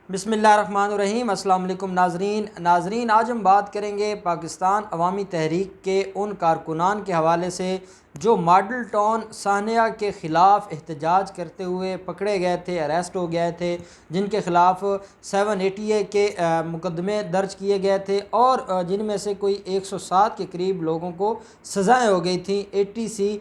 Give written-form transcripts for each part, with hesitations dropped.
بسم اللہ الرحمن الرحیم۔ السلام علیکم ناظرین، آج ہم بات کریں گے پاکستان عوامی تحریک کے ان کارکنان کے حوالے سے جو ماڈل ٹاؤن سانحہ کے خلاف احتجاج کرتے ہوئے پکڑے گئے تھے، اریسٹ ہو گئے تھے، جن کے خلاف 780A کے مقدمے درج کیے گئے تھے اور جن میں سے کوئی 107 کے قریب لوگوں کو سزائیں ہو گئی تھیں۔ ATC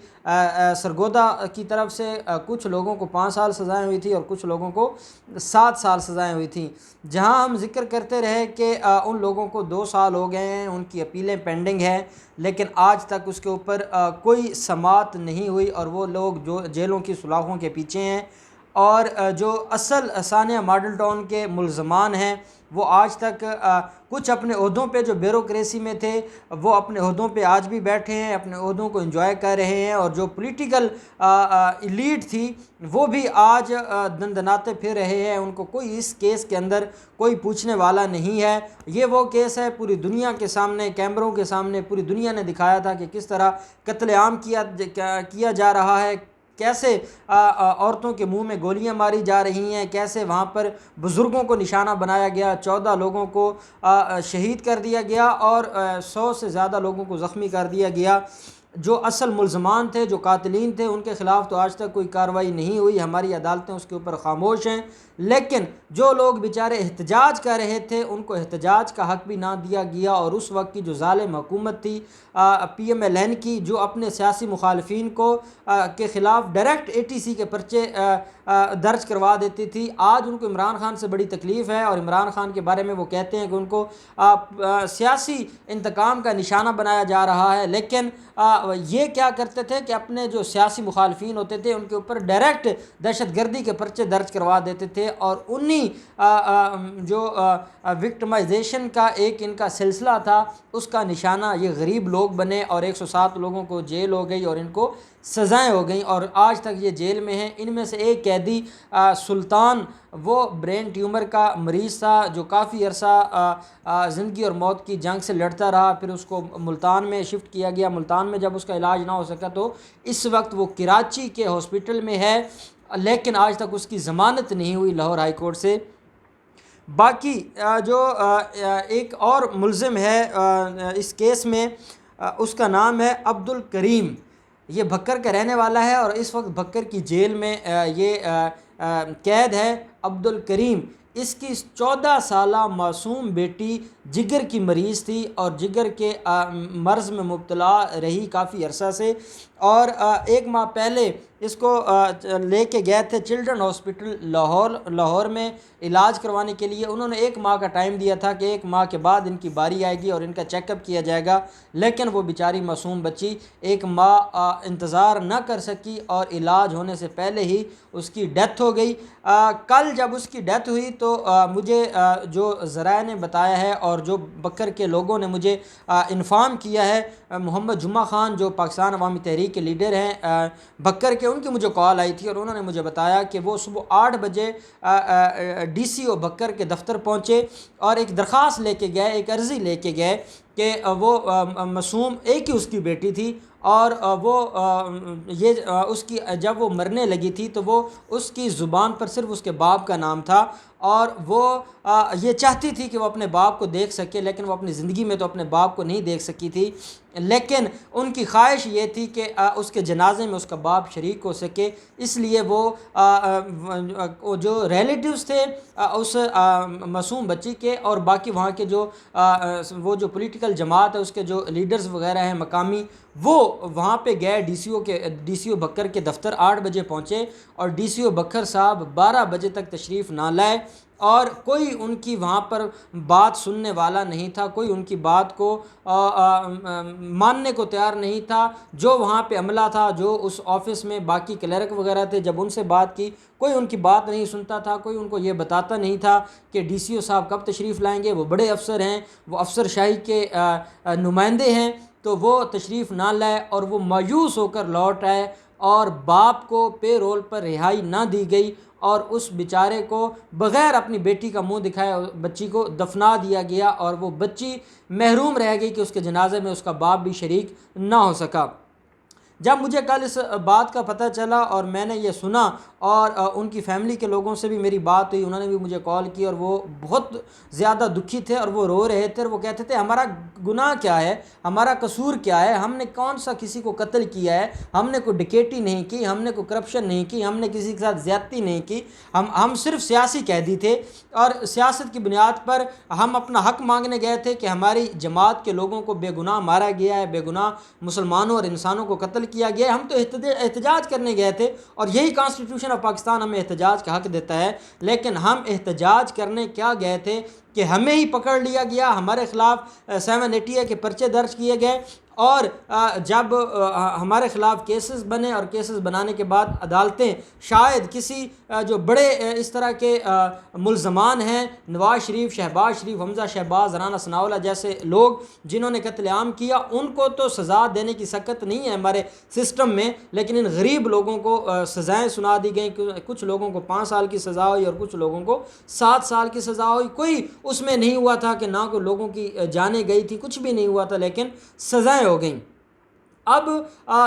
سرگودا کی طرف سے کچھ لوگوں کو 5 سال سزائیں ہوئی تھی اور کچھ لوگوں کو 7 سال سزائیں ہوئی تھیں، جہاں ہم ذکر کرتے رہے کہ ان لوگوں کو 2 سال ہو گئے ہیں، ان کی اپیلیں پینڈنگ ہیں، لیکن آج تک اس کے اوپر کوئی سماعت نہیں ہوئی اور وہ لوگ جو جیلوں کی سلاخوں کے پیچھے ہیں اور جو اصل سانحہ ماڈل ٹاؤن کے ملزمان ہیں وہ آج تک کچھ اپنے عہدوں پہ جو بیوروکریسی میں تھے وہ اپنے عہدوں پہ آج بھی بیٹھے ہیں، اپنے عہدوں کو انجوائے کر رہے ہیں، اور جو پولیٹیکل ایلیٹ تھی وہ بھی آج دندناتے پھر رہے ہیں۔ ان کو کوئی اس کیس کے اندر کوئی پوچھنے والا نہیں ہے۔ یہ وہ کیس ہے پوری دنیا کے سامنے، کیمروں کے سامنے پوری دنیا نے دکھایا تھا کہ کس طرح قتل عام کیا جا رہا ہے، کیسے عورتوں کے منہ میں گولیاں ماری جا رہی ہیں، کیسے وہاں پر بزرگوں کو نشانہ بنایا گیا، 14 لوگوں کو شہید کر دیا گیا اور 100 سے زیادہ لوگوں کو زخمی کر دیا گیا۔ جو اصل ملزمان تھے، جو قاتلین تھے، ان کے خلاف تو آج تک کوئی کارروائی نہیں ہوئی، ہماری عدالتیں اس کے اوپر خاموش ہیں۔ لیکن جو لوگ بیچارے احتجاج کر رہے تھے ان کو احتجاج کا حق بھی نہ دیا گیا، اور اس وقت کی جو ظالم حکومت تھی PMLN کی، جو اپنے سیاسی مخالفین کو کے خلاف ڈائریکٹ ATC کے پرچے درج کروا دیتی تھی، آج ان کو عمران خان سے بڑی تکلیف ہے، اور عمران خان کے بارے میں وہ کہتے ہیں کہ ان کو سیاسی انتقام کا نشانہ بنایا جا رہا ہے۔ لیکن یہ کیا کرتے تھے کہ اپنے جو سیاسی مخالفین ہوتے تھے ان کے اوپر ڈائریکٹ دہشت گردی کے پرچے درج کروا دیتے تھے، اور انہی جو وکٹمائزیشن کا ایک ان کا سلسلہ تھا اس کا نشانہ یہ غریب لوگ بنے، اور 107 لوگوں کو جیل ہو گئی اور ان کو سزائیں ہو گئیں، اور آج تک یہ جیل میں ہیں۔ ان میں سے ایک قیدی سلطان، وہ برین ٹیومر کا مریض تھا جو کافی عرصہ زندگی اور موت کی جنگ سے لڑتا رہا، پھر اس کو ملتان میں شفٹ کیا گیا۔ ملتان میں جب اس کا علاج نہ ہو سکا تو اس وقت وہ کراچی کے ہاسپٹل میں ہے، لیکن آج تک اس کی ضمانت نہیں ہوئی لاہور ہائی کورٹ سے۔ باقی جو ایک اور ملزم ہے اس کیس میں، اس کا نام ہے عبدالکریم، یہ بھکر کا رہنے والا ہے اور اس وقت بھکر کی جیل میں یہ قید ہے۔ عبدالکریم، اس کی 14 سالہ معصوم بیٹی جگر کی مریض تھی اور جگر کے مرض میں مبتلا رہی کافی عرصہ سے، اور 1 ماہ پہلے اس کو لے کے گئے تھے چلڈرن ہاسپٹل لاہور میں علاج کروانے کے لیے۔ انہوں نے 1 ماہ کا ٹائم دیا تھا کہ 1 ماہ کے بعد ان کی باری آئے گی اور ان کا چیک اپ کیا جائے گا، لیکن وہ بیچاری معصوم بچی 1 ماہ انتظار نہ کر سکی اور علاج ہونے سے پہلے ہی اس کی ڈیتھ ہو گئی۔ کل جب اس کی ڈیتھ ہوئی تو مجھے جو ذرائع نے بتایا ہے اور جو بکر کے لوگوں نے مجھے انفارم کیا ہے، محمد جمعہ خان جو پاکستان عوامی تحریک کے لیڈر ہیں بکر کے، ان کی مجھے کال آئی تھی اور انہوں نے مجھے بتایا کہ وہ صبح 8 بجے DCO بکر کے دفتر پہنچے اور ایک درخواست لے کے گئے، ایک عرضی لے کے گئے کہ وہ معصوم ایک ہی اس کی بیٹی تھی، اور وہ یہ اس کی جب وہ مرنے لگی تھی تو وہ اس کی زبان پر صرف اس کے باپ کا نام تھا، اور وہ یہ چاہتی تھی کہ وہ اپنے باپ کو دیکھ سکے، لیکن وہ اپنی زندگی میں تو اپنے باپ کو نہیں دیکھ سکی تھی، لیکن ان کی خواہش یہ تھی کہ اس کے جنازے میں اس کا باپ شریک ہو سکے۔ اس لیے وہ جو ریلیٹیوز تھے اس معصوم بچی کے اور باقی وہاں کے جو وہ جو پولیٹیکل جماعت ہے اس کے جو لیڈرز وغیرہ ہیں مقامی، وہ وہاں پہ گئے DCO بکر کے دفتر 8 بجے پہنچے، اور DCO بکر صاحب 12 بجے تک تشریف نہ لائے، اور کوئی ان کی وہاں پر بات سننے والا نہیں تھا، کوئی ان کی بات کو ماننے کو تیار نہیں تھا۔ جو وہاں پہ عملہ تھا، جو اس آفس میں باقی کلرک وغیرہ تھے، جب ان سے بات کی کوئی ان کی بات نہیں سنتا تھا، کوئی ان کو یہ بتاتا نہیں تھا کہ DCO صاحب کب تشریف لائیں گے، وہ بڑے افسر ہیں، وہ افسر شاہی کے نمائندے ہیں، تو وہ تشریف نہ لائے اور وہ مایوس ہو کر لوٹ آئے، اور باپ کو پے رول پر رہائی نہ دی گئی، اور اس بیچارے کو بغیر اپنی بیٹی کا منہ دکھائے بچی کو دفنا دیا گیا، اور وہ بچی محروم رہ گئی کہ اس کے جنازے میں اس کا باپ بھی شریک نہ ہو سکا۔ جب مجھے کل اس بات کا پتہ چلا اور میں نے یہ سنا اور ان کی فیملی کے لوگوں سے بھی میری بات ہوئی، انہوں نے بھی مجھے کال کی اور وہ بہت زیادہ دکھی تھے اور وہ رو رہے تھے اور وہ کہتے تھے ہمارا گناہ کیا ہے، ہمارا قصور کیا ہے، ہم نے کون سا کسی کو قتل کیا ہے، ہم نے کوئی ڈکیٹی نہیں کی، ہم نے کوئی کرپشن نہیں کی، ہم نے کسی کے ساتھ زیادتی نہیں کی، ہم صرف سیاسی قیدی تھے اور سیاست کی بنیاد پر ہم اپنا حق مانگنے گئے تھے کہ ہماری جماعت کے لوگوں کو بے گناہ مارا گیا ہے، بے گناہ مسلمانوں اور انسانوں کو قتل کیا گیا ہے، ہم تو احتجاج کرنے گئے تھے اور یہی کانسٹیٹیوشن آف پاکستان ہمیں احتجاج کا حق دیتا ہے، لیکن ہم احتجاج کرنے کیا گئے تھے کہ ہمیں ہی پکڑ لیا گیا، ہمارے خلاف 780 کے پرچے درج کیے گئے اور جب ہمارے خلاف کیسز بنے اور کیسز بنانے کے بعد عدالتیں شاید کسی جو بڑے اس طرح کے ملزمان ہیں، نواز شریف، شہباز شریف، حمزہ شہباز، رانا ثناءاللہ جیسے لوگ جنہوں نے قتل عام کیا، ان کو تو سزا دینے کی سکت نہیں ہے ہمارے سسٹم میں، لیکن ان غریب لوگوں کو سزائیں سنا دی گئیں، کچھ لوگوں کو 5 سال کی سزا ہوئی اور کچھ لوگوں کو 7 سال کی سزا ہوئی، کوئی اس میں نہیں ہوا تھا کہ نہ کوئی لوگوں کی جانیں گئی تھی، کچھ بھی نہیں ہوا تھا، لیکن سزائیں ہو گئیں۔ اب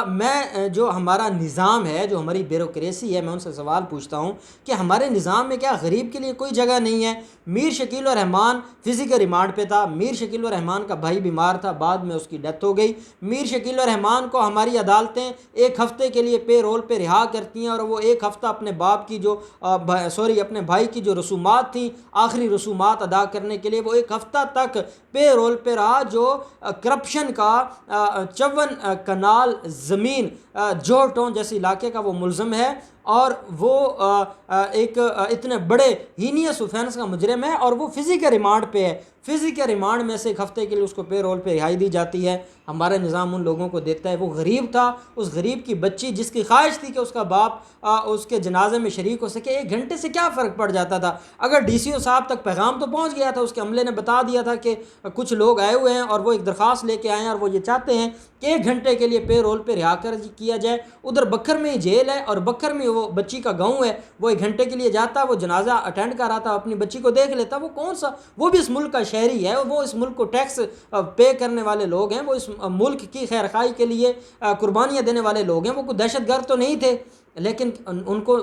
میں جو ہمارا نظام ہے، جو ہماری بیوروکریسی ہے، میں ان سے سوال پوچھتا ہوں کہ ہمارے نظام میں کیا غریب کے لیے کوئی جگہ نہیں ہے؟ میر شکیل الرحمان فزیکل ریمانڈ پہ تھا، میر شکیل الرحمان کا بھائی بیمار تھا، بعد میں اس کی ڈیتھ ہو گئی، میر شکیل الرحمان کو ہماری عدالتیں 1 ہفتے کے لیے پے رول پہ رہا کرتی ہیں اور وہ 1 ہفتہ اپنے باپ کی جو اپنے بھائی کی جو رسومات تھیں، آخری رسومات ادا کرنے کے لیے وہ 1 ہفتہ تک پے رول پہ رہا، جو کرپشن کا 54 کنال زمین جوہر ٹاؤن جیسے علاقے کا وہ ملزم ہے اور وہ ایک اتنے بڑے ہینیس اوفینس کا مجرم ہے اور وہ فزیکل ریمانڈ پہ ہے، فزیکل ریمانڈ میں سے 1 ہفتے کے لیے اس کو پے رول پہ رہائی دی جاتی ہے۔ ہمارا نظام ان لوگوں کو دیتا ہے، وہ غریب تھا، اس غریب کی بچی جس کی خواہش تھی کہ اس کا باپ اس کے جنازے میں شریک ہو سکے، 1 گھنٹے سے کیا فرق پڑ جاتا تھا؟ اگر ڈی سی او صاحب تک پیغام تو پہنچ گیا تھا، اس کے عملے نے بتا دیا تھا کہ کچھ لوگ آئے ہوئے ہیں اور وہ ایک درخواست لے کے آئے ہیں اور وہ یہ چاہتے ہیں کہ 1 گھنٹے کے لیے پے رول پہ رہا کر کیا جائے۔ ادھر بکھر میں ہی جیل ہے اور بکھر میں وہ بچی کا گاؤں ہے، وہ 1 گھنٹے کے لیے جاتا، وہ جنازہ اٹینڈ کر رہا تھا، اپنی بچی کو دیکھ لیتا، وہ کون سا، وہ بھی اس ملک کا شہری ہے، وہ اس ملک کو ٹیکس پے کرنے والے لوگ ہیں، وہ اس ملک کی خیر خواہی کے لیے قربانیاں دینے والے لوگ ہیں، وہ کوئی دہشت گرد تو نہیں تھے، لیکن ان کو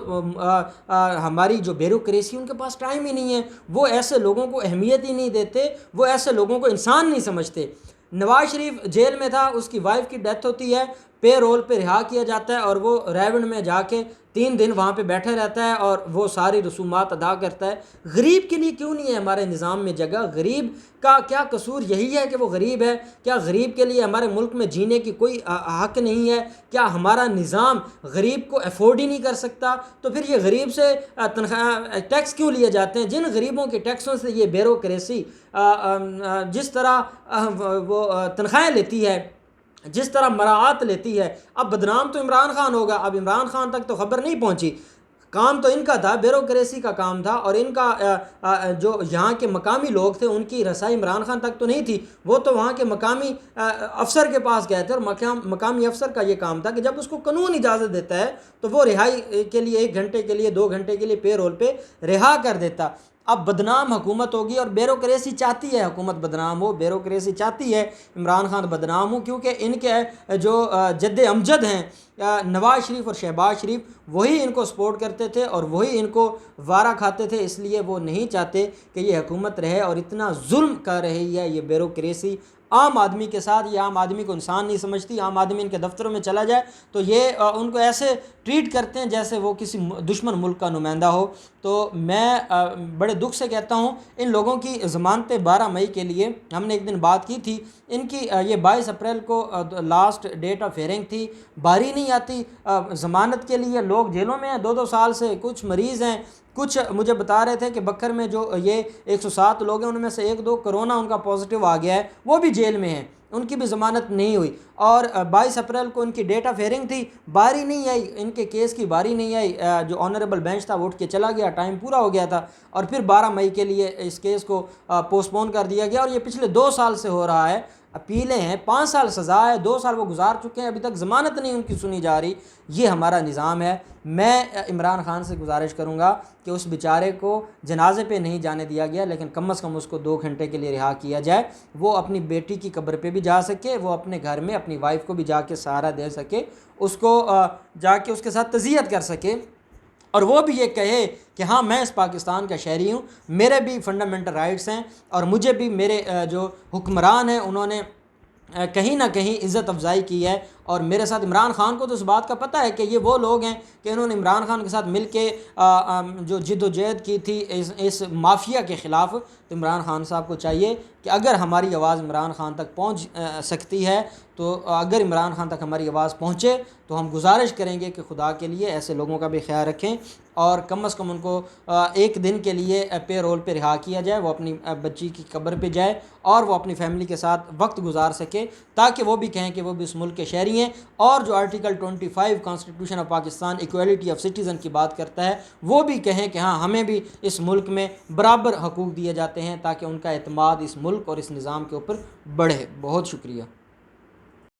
ہماری جو بیوروکریسی ان کے پاس ٹائم ہی نہیں ہے، وہ ایسے لوگوں کو اہمیت ہی نہیں دیتے، وہ ایسے لوگوں کو انسان نہیں سمجھتے۔ نواز شریف جیل میں تھا، اس کی وائف کی ڈیتھ ہوتی ہے، پے رول پہ رہا کیا جاتا ہے اور وہ ریونڈ میں جا کے 3 دن وہاں پہ بیٹھے رہتا ہے اور وہ ساری رسومات ادا کرتا ہے۔ غریب کے لیے کیوں نہیں ہے ہمارے نظام میں جگہ؟ غریب کا کیا قصور یہی ہے کہ وہ غریب ہے؟ کیا غریب کے لیے ہمارے ملک میں جینے کی کوئی حق نہیں ہے؟ کیا ہمارا نظام غریب کو افورڈ ہی نہیں کر سکتا؟ تو پھر یہ غریب سے تنخواہ ٹیکس کیوں لیے جاتے ہیں؟ جن غریبوں کے ٹیکسوں سے یہ بیوروکریسی جس طرح وہ تنخواہیں لیتی ہے، جس طرح مراعات لیتی ہے، اب بدنام تو عمران خان ہوگا، اب عمران خان تک تو خبر نہیں پہنچی، کام تو ان کا تھا، بیوروکریسی کا کام تھا، اور ان کا جو یہاں کے مقامی لوگ تھے ان کی رسائی عمران خان تک تو نہیں تھی، وہ تو وہاں کے مقامی افسر کے پاس گئے تھے اور مقامی افسر کا یہ کام تھا کہ جب اس کو قانون اجازت دیتا ہے تو وہ رہائی کے لیے 1 گھنٹے کے لیے 2 گھنٹے کے لیے پے رول پہ رہا کر دیتا۔ اب بدنام حکومت ہوگی اور بیوروکریسی چاہتی ہے حکومت بدنام ہو، بیوروکریسی چاہتی ہے عمران خان بدنام ہو، کیونکہ ان کے جو جد امجد ہیں نواز شریف اور شہباز شریف، وہی ان کو سپورٹ کرتے تھے اور وہی ان کو وارہ کھاتے تھے، اس لیے وہ نہیں چاہتے کہ یہ حکومت رہے اور اتنا ظلم کر رہی ہے یہ بیوروکریسی عام آدمی کے ساتھ۔ یہ عام آدمی کو انسان نہیں سمجھتی، عام آدمی ان کے دفتروں میں چلا جائے تو یہ ان کو ایسے ٹریٹ کرتے ہیں جیسے وہ کسی دشمن ملک کا نمائندہ ہو۔ تو میں بڑے دکھ سے کہتا ہوں ان لوگوں کی ضمانتیں 12 مئی کے لیے ہم نے ایک دن بات کی تھی، ان کی یہ 22 اپریل کو لاسٹ ڈیٹ آف ہیئرنگ تھی، باری نہیں آتی ضمانت کے لیے، لوگ جیلوں میں ہیں 2 سال سے، کچھ مریض ہیں، کچھ مجھے بتا رہے تھے کہ بکر میں جو یہ 107 لوگ ہیں ان میں سے 1-2 کرونا ان کا پازیٹیو آ گیا ہے، وہ بھی جیل میں ہیں، ان کی بھی ضمانت نہیں ہوئی، اور 22 اپریل کو ان کی ڈیٹ آف ہیئرنگ تھی، باری نہیں آئی، ان کے کیس کی باری نہیں آئی، جو آنریبل بینچ تھا وہ اٹھ کے چلا گیا، ٹائم پورا ہو گیا تھا، اور پھر 12 مئی کے لیے اس کیس کو پوسٹ پون کر دیا گیا، اور یہ پچھلے 2 سال سے ہو رہا ہے۔ اپیلیں ہیں، 5 سال سزا ہے، 2 سال وہ گزار چکے ہیں، ابھی تک ضمانت نہیں ان کی سنی جا رہی۔ یہ ہمارا نظام ہے۔ میں عمران خان سے گزارش کروں گا کہ اس بیچارے کو جنازے پہ نہیں جانے دیا گیا، لیکن کم از کم اس کو 2 گھنٹے کے لیے رہا کیا جائے، وہ اپنی بیٹی کی قبر پہ بھی جا سکے، وہ اپنے گھر میں اپنی وائف کو بھی جا کے سہارا دے سکے، اس کو جا کے اس کے ساتھ تعزیت کر سکے، اور وہ بھی یہ کہے کہ ہاں میں اس پاکستان کا شہری ہوں، میرے بھی فنڈامنٹل رائٹس ہیں، اور مجھے بھی میرے جو حکمران ہیں انہوں نے کہیں نہ کہیں عزت افزائی کی ہے، اور میرے ساتھ عمران خان کو تو اس بات کا پتہ ہے کہ یہ وہ لوگ ہیں کہ انہوں نے عمران خان کے ساتھ مل کے جو جد و جہد کی تھی اس مافیا کے خلاف۔ تو عمران خان صاحب کو چاہیے کہ اگر ہماری آواز عمران خان تک پہنچ سکتی ہے، تو اگر عمران خان تک ہماری آواز پہنچے تو ہم گزارش کریں گے کہ خدا کے لیے ایسے لوگوں کا بھی خیال رکھیں، اور کم از کم ان کو 1 دن کے لیے پے رول پہ رہا کیا جائے، وہ اپنی بچی کی قبر پہ جائے اور وہ اپنی فیملی کے ساتھ وقت گزار سکے، تاکہ وہ بھی کہیں کہ وہ بھی اس ملک کے شہری ہیں، اور جو article 25 constitution of Pakistan equality of citizen کی بات کرتا ہے، وہ بھی کہیں کہ ہاں ہمیں بھی اس ملک میں برابر حقوق دیے جاتے ہیں، تاکہ ان کا اعتماد اس ملک اور اس نظام کے اوپر بڑھے۔ بہت شکریہ۔